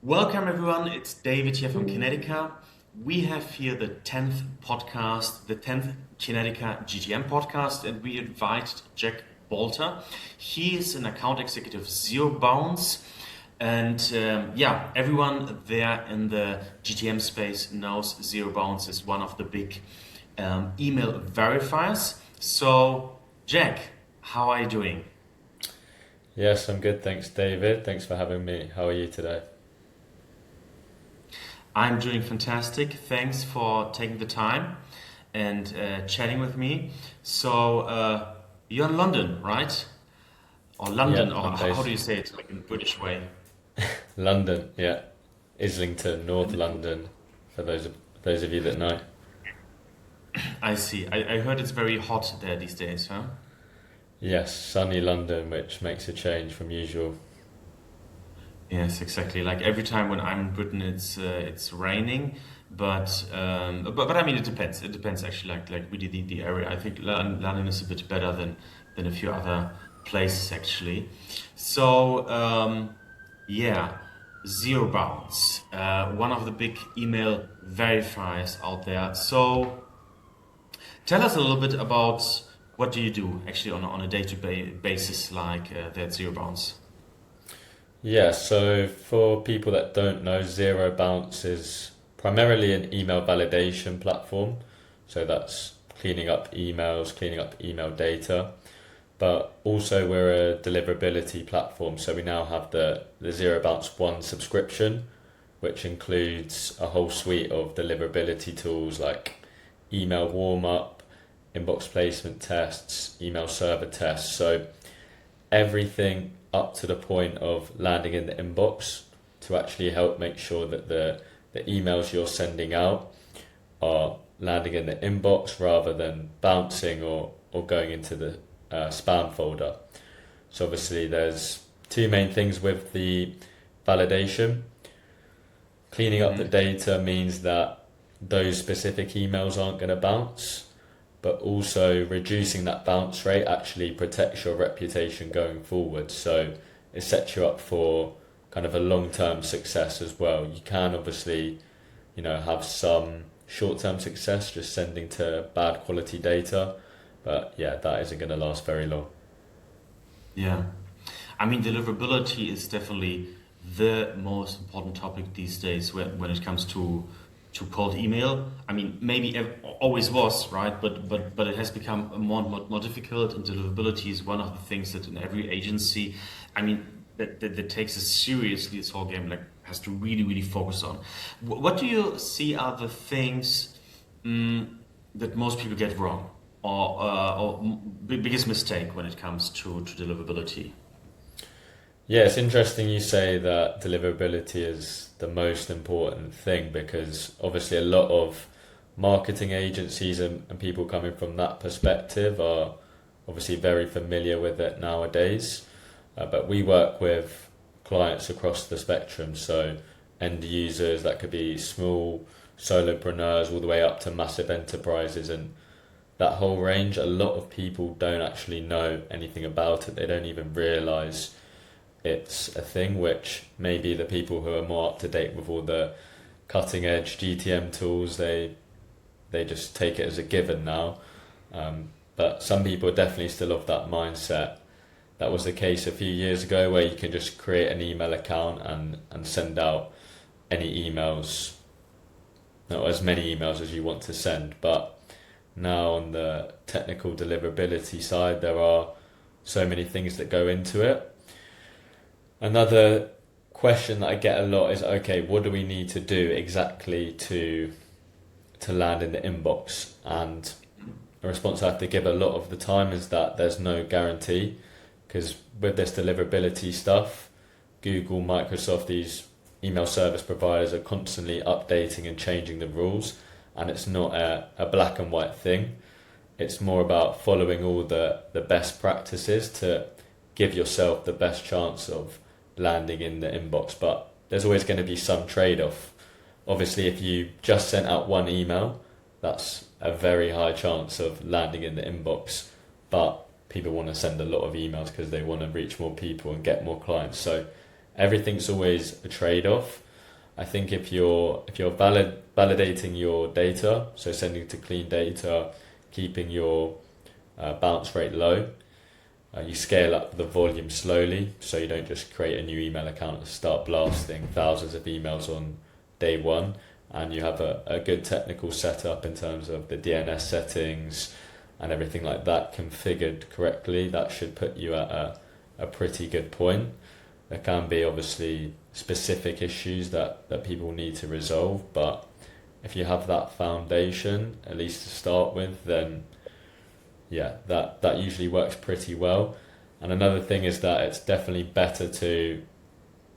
Welcome everyone, it's David here from Kinetyca. We have here the 10th podcast, the 10th Kinetyca GTM podcast, and we invited Jack Boulter. He is an account executive ZeroBounce, and everyone there in the GTM space knows ZeroBounce is one of the big email verifiers. So, Jack, how are you doing? Yes, I'm good. Thanks, David. Thanks for having me. How are you today? I'm doing fantastic. Thanks for taking the time and chatting with me. So, you're in London, right? Or London, Yeah, or I'm how do based you say it, like in British way? London. Yeah, Islington, North London. For those of you that know. I see. I heard it's very hot there these days, huh? Yes, sunny London, which makes a change from usual. Yes, exactly. Like every time when I'm in Britain, it's raining, but I mean it depends. It depends actually, like really the area. I think London is a bit better than a few other places actually. So yeah, Zero Bounce, one of the big email verifiers out there. So tell us a little bit about what do you do actually on a day-to-day basis like that Zero Bounce. Yeah, so for people that don't know, ZeroBounce is primarily an email validation platform. So that's cleaning up emails, cleaning up email data. But also we're a deliverability platform. So we now have the ZeroBounce One subscription, which includes a whole suite of deliverability tools like email warm up, inbox placement tests, email server tests. So everything up to the point of landing in the inbox to actually help make sure that the emails you're sending out are landing in the inbox rather than bouncing or going into the spam folder. So obviously there's two main things with the validation. Cleaning up the Mhm. data means that those specific emails aren't going to bounce, but also reducing that bounce rate actually protects your reputation going forward. So it sets you up for kind of a long-term success as well. You can obviously, have some short-term success just sending to bad quality data, but yeah, that isn't going to last very long. Yeah. I mean, deliverability is definitely the most important topic these days when it comes to cold email. I mean, maybe always was, right? But it has become more difficult, and deliverability is one of the things that in every agency, I mean, that takes it seriously. This whole game like has to really focus on. What do you see are the things mm, that most people get wrong, or biggest mistake when it comes to deliverability? Yeah, it's interesting you say that deliverability is the most important thing because obviously a lot of marketing agencies and people coming from that perspective are obviously very familiar with it nowadays. But we work with clients across the spectrum, so end users that could be small solopreneurs all the way up to massive enterprises and that whole range. A lot of people don't actually know anything about it. They don't even realize it's a thing, which maybe the people who are more up to date with all the cutting edge GTM tools, they just take it as a given now. But some people are definitely still of that mindset. That was the case a few years ago where you can just create an email account and send out any emails, not as many emails as you want to send. But now on the technical deliverability side, there are so many things that go into it. Another question that I get a lot is, okay, what do we need to do exactly to land in the inbox? And a response I have to give a lot of the time is that there's no guarantee because with this deliverability stuff, Google, Microsoft, these email service providers are constantly updating and changing the rules, and it's not a black and white thing. It's more about following all the best practices to give yourself the best chance of landing in the inbox, but there's always going to be some trade-off. Obviously, if you just sent out one email, that's a very high chance of landing in the inbox, but people want to send a lot of emails because they want to reach more people and get more clients. So everything's always a trade-off. I think if you're validating your data, so sending to clean data, keeping your bounce rate low, you scale up the volume slowly, so you don't just create a new email account and start blasting thousands of emails on day one, and you have a good technical setup in terms of the DNS settings and everything like that configured correctly. That should put you at a pretty good point. There can be obviously specific issues that people need to resolve, but if you have that foundation, at least to start with, then yeah, that usually works pretty well. And another thing is that it's definitely better to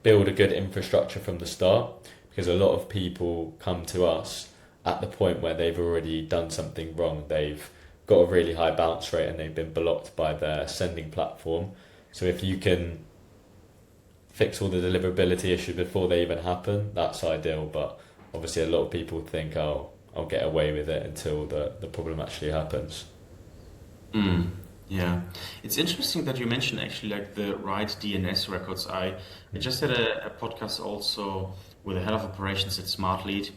build a good infrastructure from the start, because a lot of people come to us at the point where they've already done something wrong. They've got a really high bounce rate and they've been blocked by their sending platform. So if you can fix all the deliverability issues before they even happen, that's ideal. But obviously a lot of people think, oh, I'll get away with it until the problem actually happens. Yeah, it's interesting that you mentioned actually like the right DNS records. I just had a podcast also with the head of operations at SmartLead,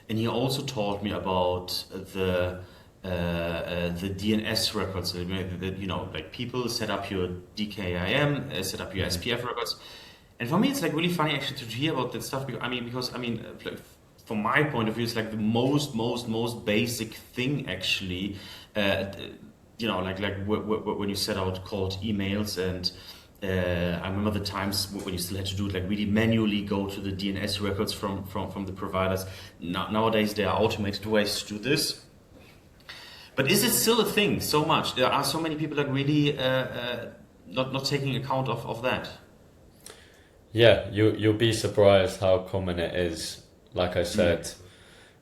and he also told me about the DNS records. Like people set up your DKIM, set up your SPF records, and for me it's like really funny actually to hear about that stuff. Because like, from my point of view, it's like the most basic thing actually. When you set out cold emails, and I remember the times when you still had to do it like really manually, go to the DNS records from the providers. Nowadays there are automated ways to do this. But is it still a thing so much? There are so many people that really not taking account of that. Yeah, you'll be surprised how common it is. Like I said,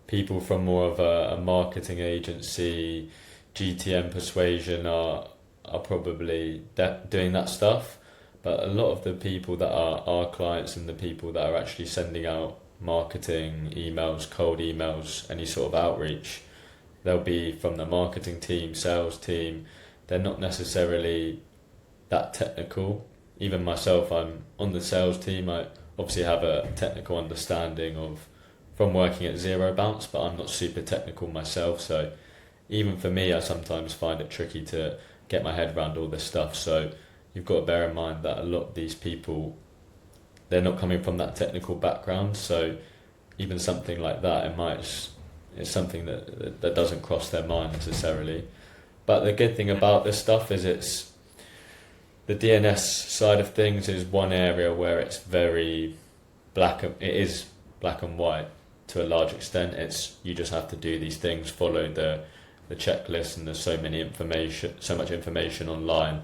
people from more of a marketing agency, GTM persuasion are probably doing that stuff, but a lot of the people that are our clients and the people that are actually sending out marketing emails, cold emails, any sort of outreach, they'll be from the marketing team, sales team. They're not necessarily that technical. Even myself, I'm on the sales team. I obviously have a technical understanding from working at ZeroBounce, but I'm not super technical myself, so even for me, I sometimes find it tricky to get my head around all this stuff. So you've got to bear in mind that a lot of these people, they're not coming from that technical background. So even something like that, it's something that doesn't cross their mind necessarily. But the good thing about this stuff is it's the DNS side of things is one area where it's very it is black and white to a large extent. It's you just have to do these things, follow the checklist, and there's so much information online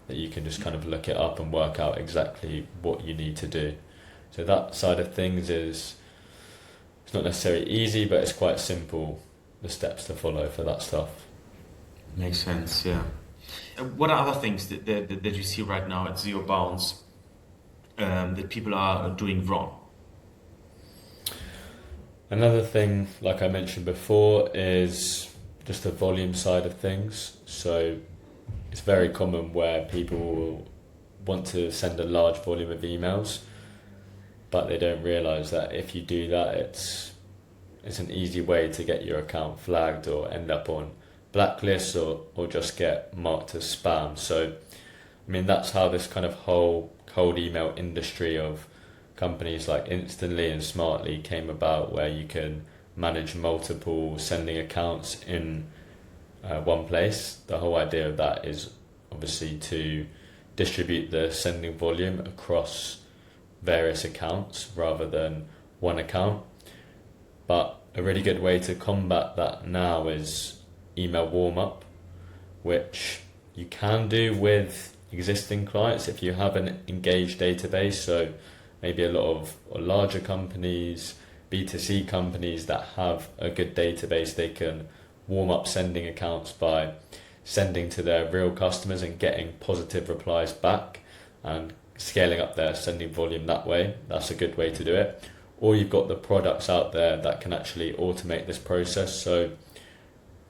that you can just kind of look it up and work out exactly what you need to do. So that side of things it's not necessarily easy, but it's quite simple, the steps to follow for that stuff. Makes sense, yeah. What are other things that you see right now at ZeroBounce that people are doing wrong? Another thing, like I mentioned before, is just the volume side of things. So it's very common where people will want to send a large volume of emails, but they don't realise that if you do that, it's an easy way to get your account flagged or end up on blacklists or just get marked as spam. So that's how this kind of whole cold email industry of companies like Instantly and Smartly came about, where you can manage multiple sending accounts in one place. The whole idea of that is obviously to distribute the sending volume across various accounts rather than one account. But a really good way to combat that now is email warm-up, which you can do with existing clients if you have an engaged database. So maybe a lot of larger companies, B2C companies that have a good database, they can warm up sending accounts by sending to their real customers and getting positive replies back and scaling up their sending volume that way. That's a good way to do it. Or you've got the products out there that can actually automate this process. So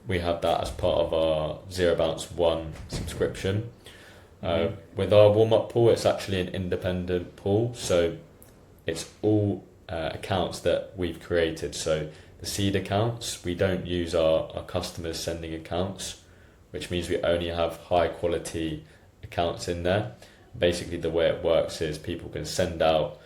we have that as part of our ZeroBounce One subscription. With our warm-up pool, it's actually an independent pool, so it's all accounts that we've created. So the seed accounts, we don't use our customers sending accounts, which means we only have high quality accounts in there. Basically, the way it works is people can send out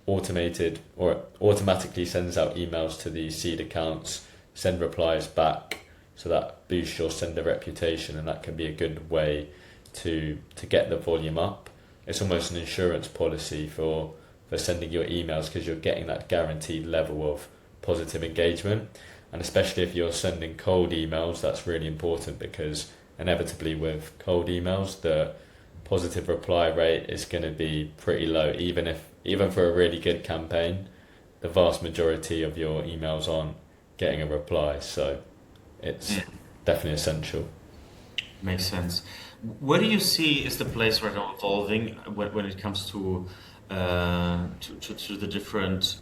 automated or automatically sends out emails to the seed accounts, send replies back, so that boosts your sender reputation, and that can be a good way to get the volume up. It's almost an insurance policy for sending your emails, because you're getting that guaranteed level of positive engagement. And especially if you're sending cold emails, that's really important, because inevitably with cold emails, the positive reply rate is going to be pretty low. Even for a really good campaign, the vast majority of your emails aren't getting a reply. So it's definitely essential. Makes sense. Where do you see is the place right now evolving when it comes to the different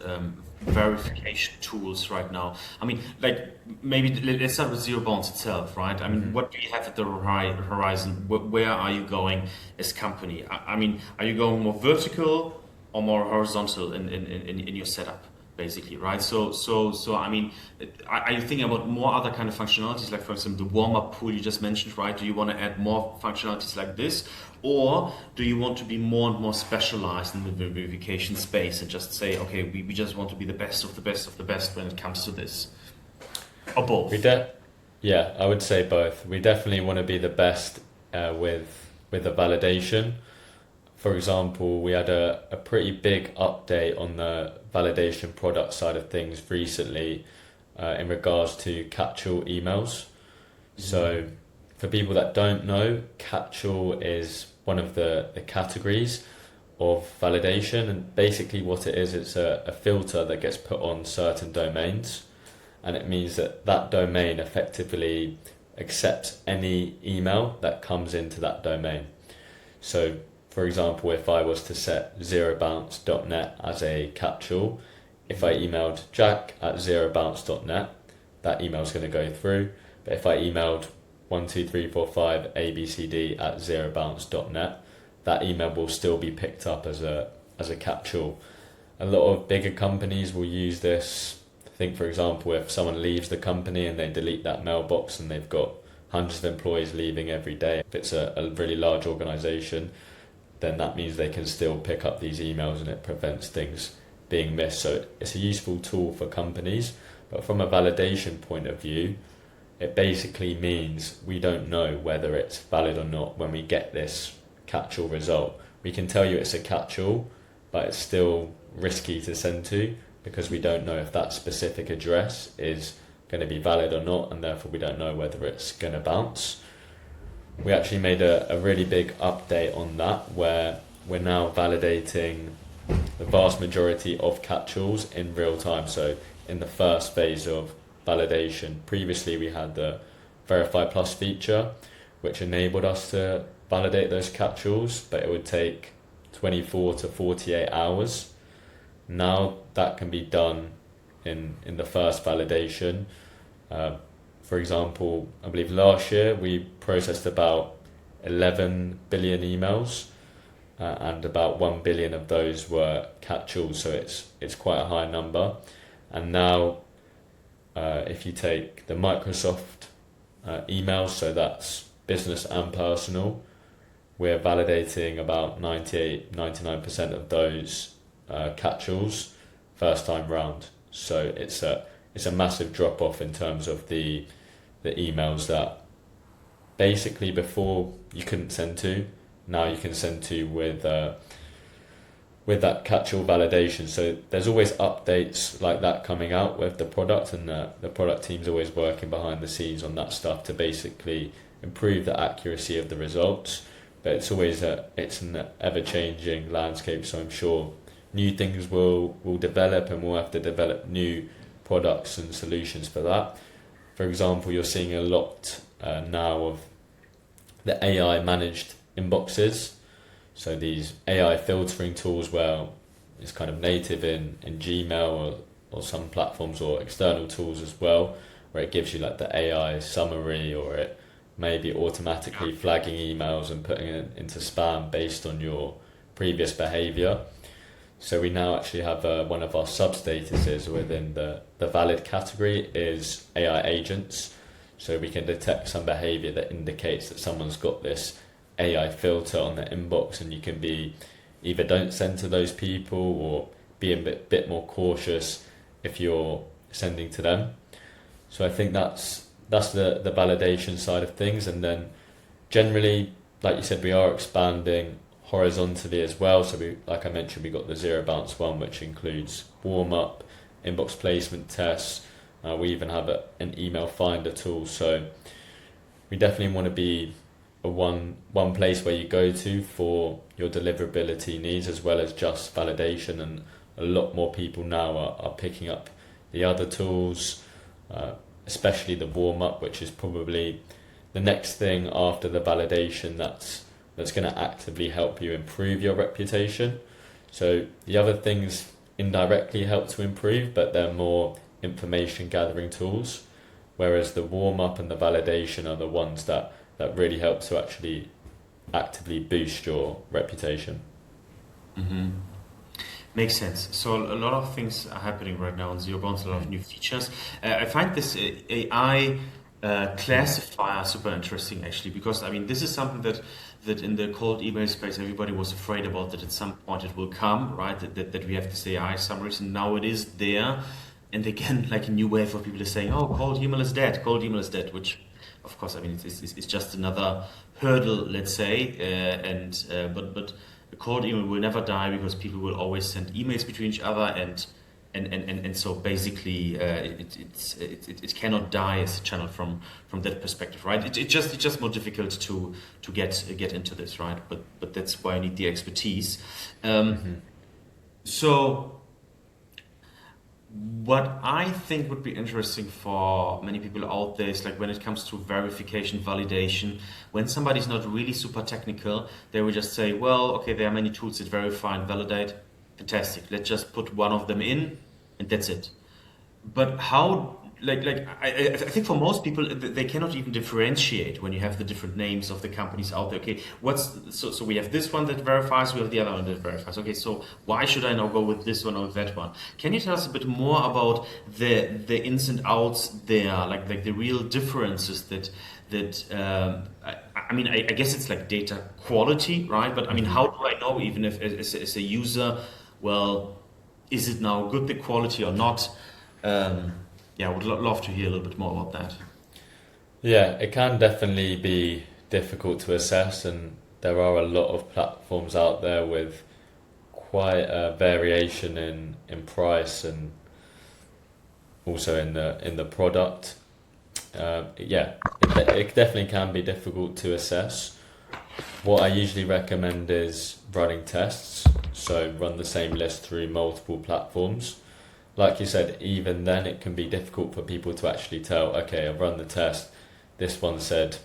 verification tools right now? I mean, like, maybe let's start with ZeroBounce itself, right? I mean, what do you have at the horizon? Where are you going as company? I mean, are you going more vertical or more horizontal in your setup, basically, right? So I mean, are you thinking about more other kind of functionalities, like for example the warm-up pool you just mentioned, right? Do you want to add more functionalities like this, or do you want to be more and more specialized in the verification space and just say, okay, we just want to be the best of the best of the best when it comes to this, or both? Yeah, I would say both. We definitely want to be the best with the validation. For example, we had a pretty big update on the validation product side of things recently in regards to catch-all emails. So for people that don't know, catch-all is one of the categories of validation, and basically what it is, it's a filter that gets put on certain domains, and it means that domain effectively accepts any email that comes into that domain. So for example, if I was to set ZeroBounce.net as a catch-all, if I emailed jack@ZeroBounce.net, that email is going to go through. But if I emailed 12345abcd@ZeroBounce.net, that email will still be picked up as a catch-all. A lot of bigger companies will use this. I think, for example, if someone leaves the company and they delete that mailbox and they've got hundreds of employees leaving every day, if it's a really large organization, then that means they can still pick up these emails and it prevents things being missed. So it's a useful tool for companies, but from a validation point of view, it basically means we don't know whether it's valid or not when we get this catch-all result. We can tell you it's a catch-all, but it's still risky to send to, because we don't know if that specific address is going to be valid or not, and therefore we don't know whether it's going to bounce. We actually made a really big update on that, where we're now validating the vast majority of catch-alls in real time. So in the first phase of validation, previously we had the Verify Plus feature, which enabled us to validate those catch-alls, but it would take 24 to 48 hours. Now that can be done in the first validation. For example, I believe last year we processed about 11 billion emails, and about 1 billion of those were catch-alls, so it's quite a high number. And now if you take the Microsoft emails, so that's business and personal, we're validating about 99% of those catch-alls first time round. So it's a massive drop off in terms of the emails that basically before you couldn't send to, now you can send to with that catch-all validation. So there's always updates like that coming out with the product, and the product team's always working behind the scenes on that stuff to basically improve the accuracy of the results. But it's always it's an ever-changing landscape, so I'm sure new things will develop, and we'll have to develop new products and solutions for that. For example, you're seeing a lot now of the AI managed inboxes. So these AI filtering tools where it's kind of native in Gmail or some platforms, or external tools as well, where it gives you like the AI summary, or it may be automatically flagging emails and putting it into spam based on your previous behavior. So we now actually have one of our sub-statuses within the valid category is AI agents. So we can detect some behavior that indicates that someone's got this AI filter on their inbox, and you can be either don't send to those people or be a bit more cautious if you're sending to them. So I think that's the validation side of things. And then generally, like you said, we are expanding horizontally as well. So we, like I mentioned, we got the ZeroBounce one, which includes warm up, inbox placement tests. We even have an email finder tool. So we definitely want to be a one place where you go to for your deliverability needs, as well as just validation. And a lot more people now are picking up the other tools, especially the warm up, which is probably the next thing after the validation that's going to actively help you improve your reputation. So the other things indirectly help to improve, but they're more information gathering tools, whereas the warm up and the validation are the ones that really help to actually actively boost your reputation. Mm-hmm. Makes sense. So a lot of things are happening right now on ZeroBounce, a lot of new features. I find this AI classifier super interesting, actually, because I mean this is something that in the cold email space everybody was afraid about, that at some point it will come, right? That we have this AI summaries, and now it is there. And again, like a new wave of people are saying, "Oh, cold email is dead. Cold email is dead," which, of course, I mean it's just another hurdle, let's say. But the cold email will never die, because people will always send emails between each other, and so basically it cannot die as a channel from that perspective, right? It's just more difficult to get into this, right? But that's why I need the expertise. So what I think would be interesting for many people out there is, like, when it comes to verification, validation, when somebody's not really super technical, they will just say, well, okay, there are many tools that verify and validate. Fantastic. Let's just put one of them in, and that's it. But how, I think for most people, they cannot even differentiate when you have the different names of the companies out there. Okay, so we have this one that verifies, we have the other one that verifies. Okay, so why should I now go with this one or with that one? Can you tell us a bit more about the ins and outs there, like the real differences that I mean, I guess it's like data quality, right? But I mean, how do I know, even if as a user, well, is it now good, the quality, or not? Yeah, I would love to hear a little bit more about that. Yeah, it can definitely be difficult to assess, and there are a lot of platforms out there with quite a variation in price and also in the product. Yeah, it definitely can be difficult to assess. What I usually recommend is running tests, so run the same list through multiple platforms. Like you said, even then it can be difficult for people to actually tell, okay, I've run the test, this one said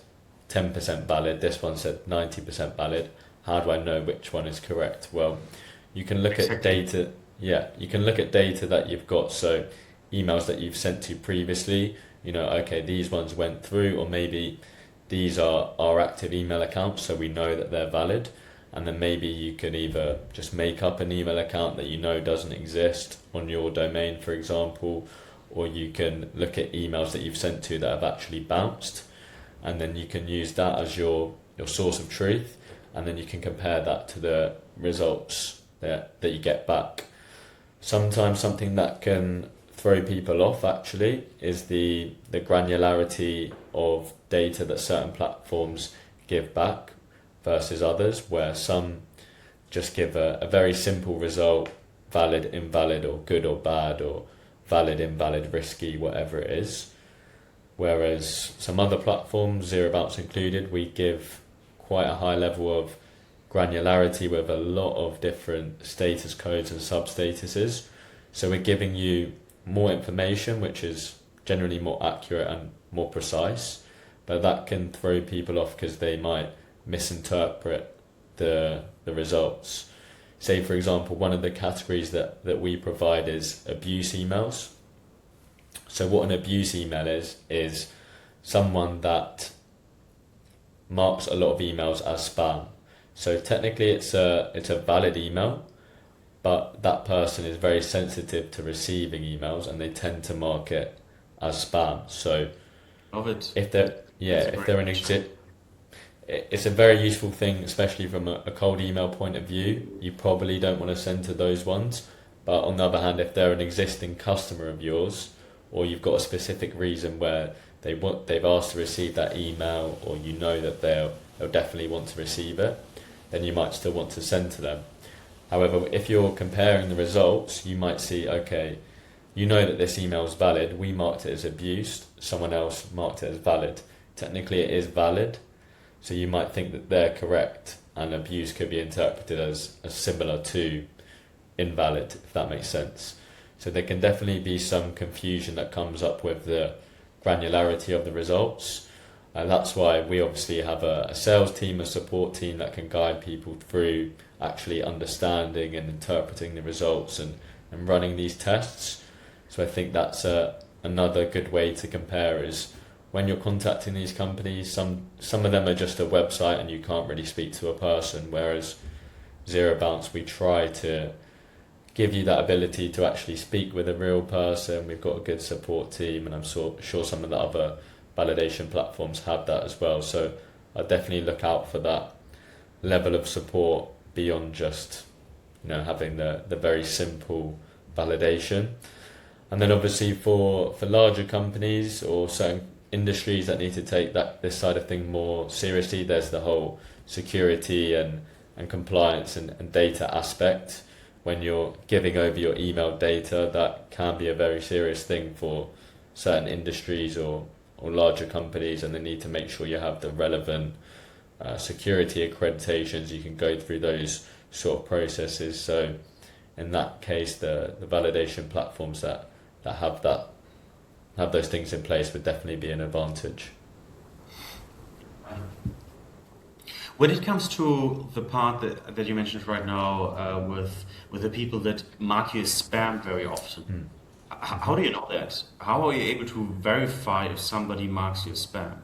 10% valid, this one said 90% valid. How do I know which one is correct? Well, you can look at data. Yeah, you can look at data that you've got. So emails that you've sent to previously, okay, these ones went through, or maybe these are our active email accounts, so we know that they're valid. And then maybe you can either just make up an email account that doesn't exist on your domain, for example, or you can look at emails that you've sent to that have actually bounced, and then you can use that as your source of truth, and then you can compare that to the results that you get back. Sometimes something that can throw people off actually is the granularity of data that certain platforms give back versus others, where some just give a very simple result, valid, invalid, or good or bad, or valid, invalid, risky, whatever it is. Whereas some other platforms, ZeroBounce included, we give quite a high level of granularity with a lot of different status codes and sub-statuses. So we're giving you more information, which is generally more accurate and more precise, but that can throw people off because they might misinterpret the results. Say, for example, one of the categories that we provide is abuse emails. So what an abuse email is someone that marks a lot of emails as spam. So technically it's a valid email, but that person is very sensitive to receiving emails and they tend to mark it as spam. So Love it. if they're That's a if great they're an question. it's a very useful thing, especially from a cold email point of view. You probably don't want to send to those ones. But on the other hand, if they're an existing customer of yours, or you've got a specific reason where they've asked to receive that email, or you know that they'll definitely want to receive it, then you might still want to send to them. However, if you're comparing the results, you might see, okay, you know that this email is valid. We marked it as abused. Someone else marked it as valid. Technically, it is valid. So you might think that they're correct, and abuse could be interpreted as similar to invalid, if that makes sense. So there can definitely be some confusion that comes up with the granularity of the results. And that's why we obviously have a sales team, a support team that can guide people through actually understanding and interpreting the results and running these tests. So I think that's another good way to compare is when you're contacting these companies, some of them are just a website and you can't really speak to a person, whereas ZeroBounce, we try to give you that ability to actually speak with a real person. We've got a good support team, and I'm sure some of the other validation platforms have that as well. So I definitely look out for that level of support beyond just having the very simple validation. And then obviously for larger companies or certain industries that need to take this side of thing more seriously, there's the whole security and compliance and data aspect. When you're giving over your email data, that can be a very serious thing for certain industries or larger companies, and they need to make sure you have the relevant security accreditations. You can go through those sort of processes. So in that case, the validation platforms that have those things in place would definitely be an advantage. When it comes to the part that you mentioned right now with the people that mark you as spam very often, how do you know that? How are you able to verify if somebody marks you as spam?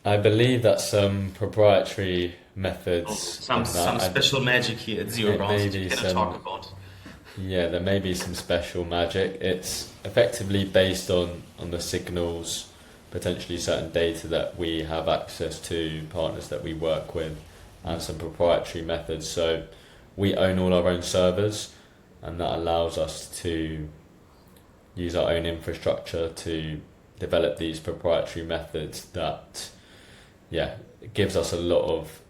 I believe that some proprietary Oh, methods some in that. special magic here at It ZeroBounce may that you be cannot talk about. yeah, there may be some special magic. It's effectively based on the signals, potentially certain data that we have access to, partners that we work with, and some proprietary methods. So we own all our own servers, and that allows us to use our own infrastructure to develop these proprietary methods that, yeah, it gives us a lot of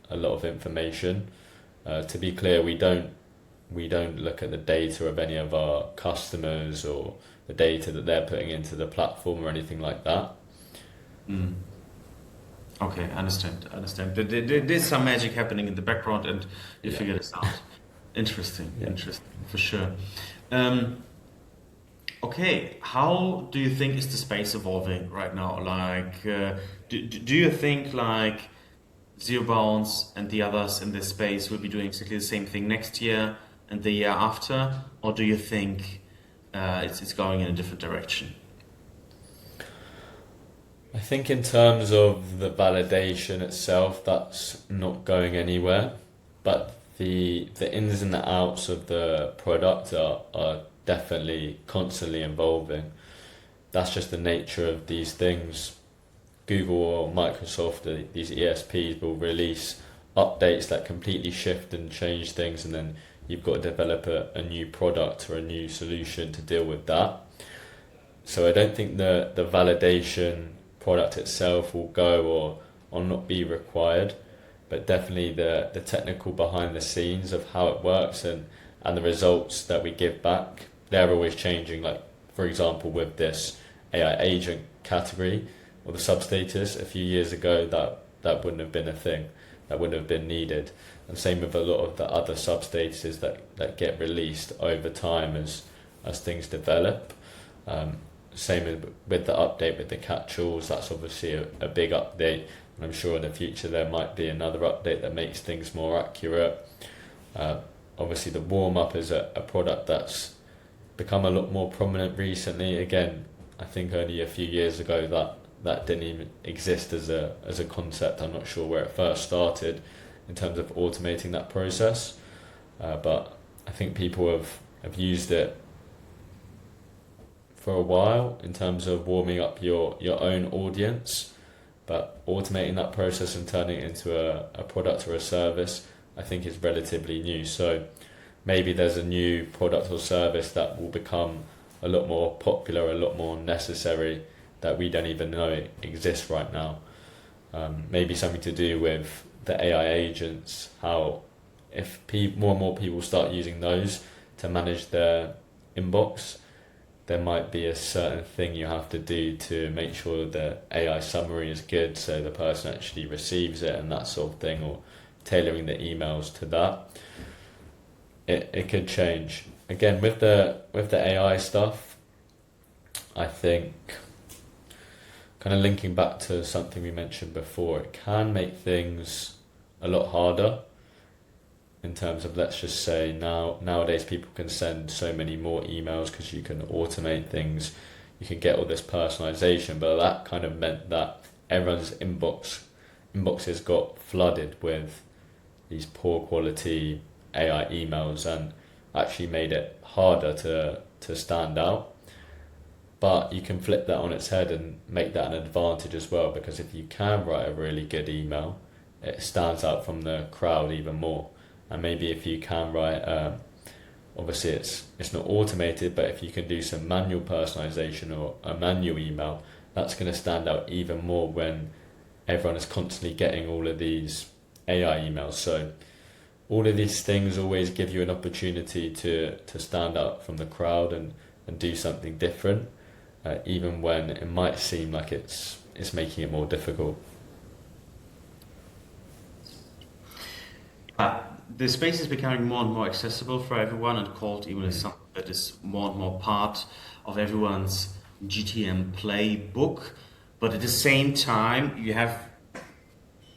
information. To be clear, we don't look at the data of any of our customers or the data that they're putting into the platform or anything like that. Mm. Okay, I understand. There's some magic happening in the background, and you Yeah. figure this out. Interesting, Yeah. interesting, for sure. Okay, how do you think is the space evolving right now? Like, do you think like ZeroBounce and the others in this space will be doing exactly the same thing next year and the year after, or do you think it's going in a different direction? I think in terms of the validation itself, that's not going anywhere, but the ins and the outs of the product are definitely constantly evolving. That's just the nature of these things. Google or Microsoft, these ESPs will release updates that completely shift and change things, and then you've got to develop a new product or a new solution to deal with that. So I don't think the validation product itself will go or not be required, but definitely the technical behind the scenes of how it works and the results that we give back, they're always changing. Like, for example, with this AI agent category or the substatus, a few years ago that wouldn't have been a thing, that wouldn't have been needed. And same with a lot of the other substatuses that get released over time as things develop. Same with the update with the catch-alls, that's obviously a big update, and I'm sure in the future there might be another update that makes things more accurate. Obviously the warm-up is a product that's become a lot more prominent recently. Again, I think only a few years ago that didn't even exist as a concept. I'm not sure where it first started. in terms of automating that process. But I think people have used it for a while in terms of warming up your own audience, but automating that process and turning it into a product or a service, I think is relatively new. So maybe there's a new product or service that will become a lot more popular, a lot more necessary, that we don't even know it exists right now. Maybe something to do with the AI agents, how if more and more people start using those to manage their inbox, there might be a certain thing you have to do to make sure the AI summary is good so the person actually receives it and that sort of thing, or tailoring the emails to that. It could change. Again, with the AI stuff, I think, kind of linking back to something we mentioned before, it can make things a lot harder in terms of, let's just say, nowadays people can send so many more emails because you can automate things, you can get all this personalization, but that kind of meant that everyone's inboxes got flooded with these poor quality AI emails and actually made it harder to stand out. But you can flip that on its head and make that an advantage as well, because if you can write a really good email, it stands out from the crowd even more. And maybe if you can write, obviously it's not automated, but if you can do some manual personalization or a manual email, that's going to stand out even more when everyone is constantly getting all of these AI emails. So all of these things always give you an opportunity to stand out from the crowd and do something different, even when it might seem like it's making it more difficult. The space is becoming more and more accessible for everyone, and cold email is something that is more and more part of everyone's GTM playbook. But at the same time, you have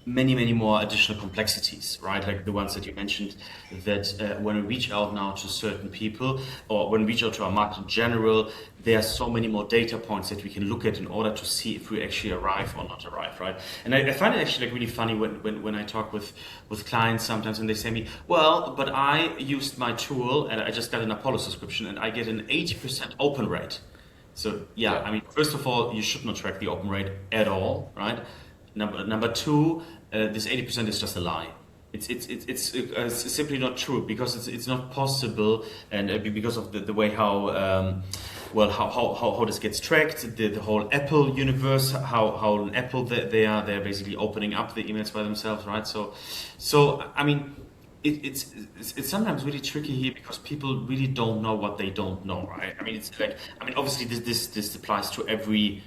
many more additional complexities, right? Like the ones that you mentioned, that when we reach out now to certain people, or when we reach out to our market in general, there are so many more data points that we can look at in order to see if we actually arrive or not arrive, right? And I find it actually like really funny when I talk with clients sometimes, and they say to me, well, but I used my tool and I just got an Apollo subscription and I get an 80% open rate. So yeah, I mean, first of all, you should not track the open rate at all, right? Number two, this 80% is just a lie. It's simply not true, because it's not possible, and because of the way how this gets tracked, the whole Apple universe, how in Apple they're basically opening up the emails by themselves, right? So I mean, it's sometimes really tricky here because people really don't know what they don't know, right? I mean, it's like, I mean, obviously this applies to every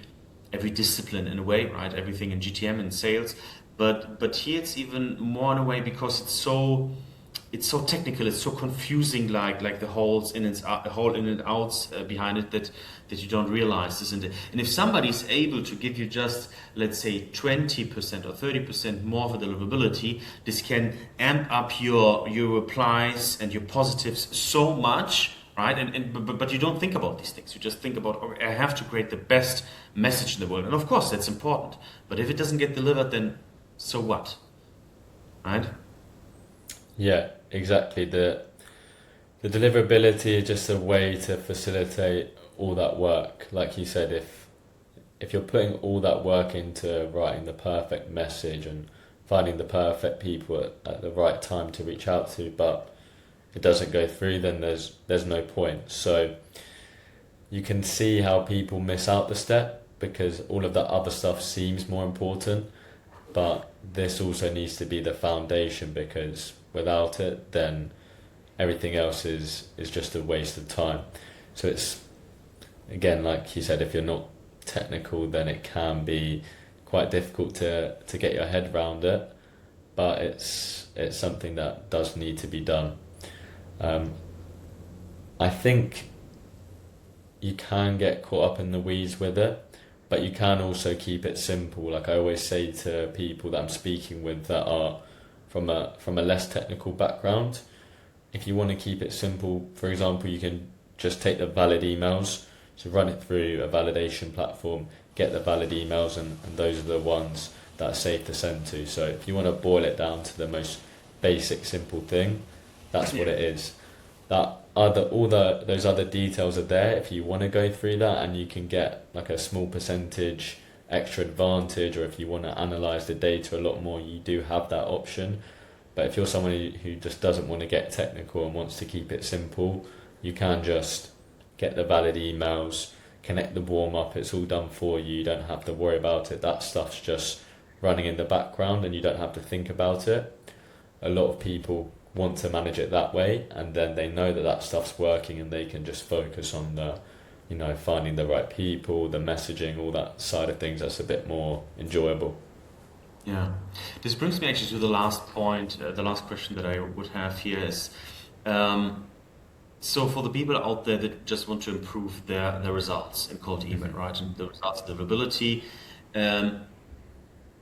discipline in a way, right? Everything in GTM and sales, but here it's even more in a way because it's so technical, it's so confusing, like the holes in and out, the whole in and outs behind it that you don't realize this. And if somebody is able to give you just, let's say, 20% or 30% more of a deliverability, this can amp up your replies and your positives so much. Right, but you don't think about these things. You just think about, okay, I have to create the best message in the world, and of course that's important. But if it doesn't get delivered, then so what? Right? Yeah, exactly. The deliverability is just a way to facilitate all that work. Like you said, if you're putting all that work into writing the perfect message and finding the perfect people at the right time to reach out to, but it doesn't go through, then there's no point. So you can see how people miss out the step because all of that other stuff seems more important, but this also needs to be the foundation, because without it, then everything else is just a waste of time. So it's, again, like you said, if you're not technical, then it can be quite difficult to get your head around it, but it's something that does need to be done. I think you can get caught up in the weeds with it, but you can also keep it simple. Like I always say to people that I'm speaking with that are from a less technical background, if you want to keep it simple, for example, you can just take the valid emails, so run it through a validation platform, get the valid emails, and those are the ones that are safe to send to. So if you want to boil it down to the most basic, simple thing. That's what Yeah. it is. Those other details are there if you want to go through that, and you can get like a small percentage extra advantage, or if you want to analyze the data a lot more, you do have that option. But if you're someone who just doesn't want to get technical and wants to keep it simple, you can just get the valid emails, connect the warm up, it's all done for you. You don't have to worry about it. That stuff's just running in the background and you don't have to think about it. A lot of people want to manage it that way, and then they know that that stuff's working and they can just focus on the, finding the right people, the messaging, all that side of things. That's a bit more enjoyable. Yeah. This brings me actually to the last point, the last question that I would have here is, so for the people out there that just want to improve their results in cold email, right, and the results deliverability,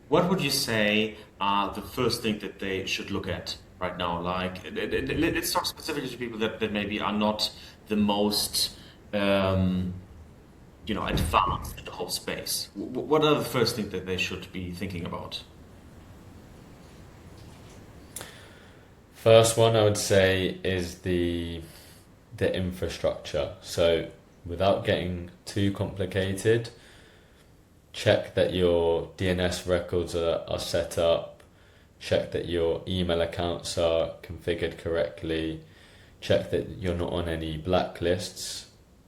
what would you say are the first thing that they should look at right now? Like, let's talk specifically to people that maybe are not the most, advanced in the whole space. What are the first things that they should be thinking about? First one I would say is the infrastructure. So without getting too complicated, check that your DNS records are set up, check that your email accounts are configured correctly, check that you're not on any blacklists.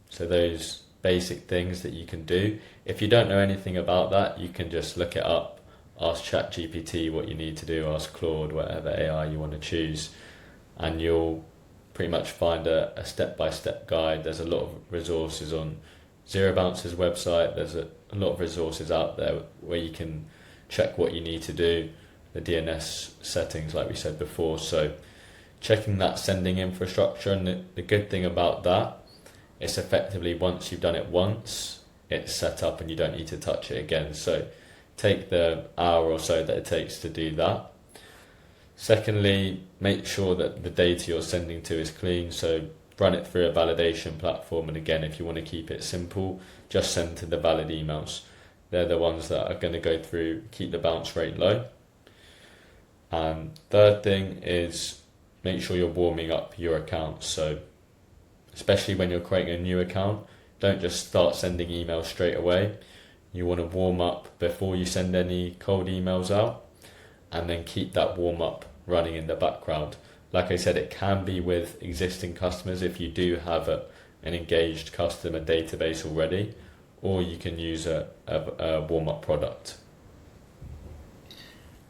So those basic things that you can do. If you don't know anything about that, you can just look it up, ask ChatGPT what you need to do, ask Claude, whatever AI you want to choose, and you'll pretty much find a step-by-step guide. There's a lot of resources on ZeroBounce's website. There's a lot of resources out there where you can check what you need to do, the DNS settings like we said before. So checking that sending infrastructure, and the good thing about that, it's effectively once you've done it once, it's set up and you don't need to touch it again. So take the hour or so that it takes to do that. Secondly, make sure that the data you're sending to is clean, so run it through a validation platform, and again, if you want to keep it simple, just send to the valid emails. They're the ones that are going to go through, keep the bounce rate low. And third thing is make sure you're warming up your account. So especially when you're creating a new account, don't just start sending emails straight away. You want to warm up before you send any cold emails out, and then keep that warm up running in the background. Like I said, it can be with existing customers if you do have an engaged customer database already, or you can use a warm up product.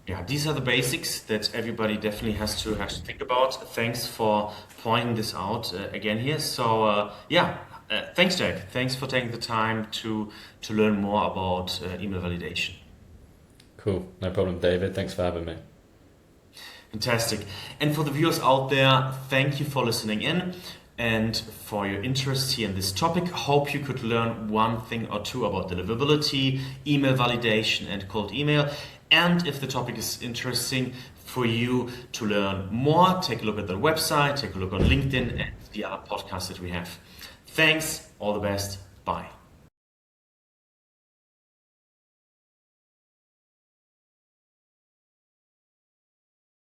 Yeah, these are the basics that everybody definitely has to think about. Thanks for pointing this out again here. So thanks, Jack. Thanks for taking the time to learn more about email validation. Cool, no problem, David. Thanks for having me. Fantastic. And for the viewers out there, thank you for listening in and for your interest here in this topic. Hope you could learn one thing or two about deliverability, email validation, and cold email. And if the topic is interesting for you to learn more, take a look at the website, take a look on LinkedIn and the other podcasts that we have. Thanks, all the best, bye.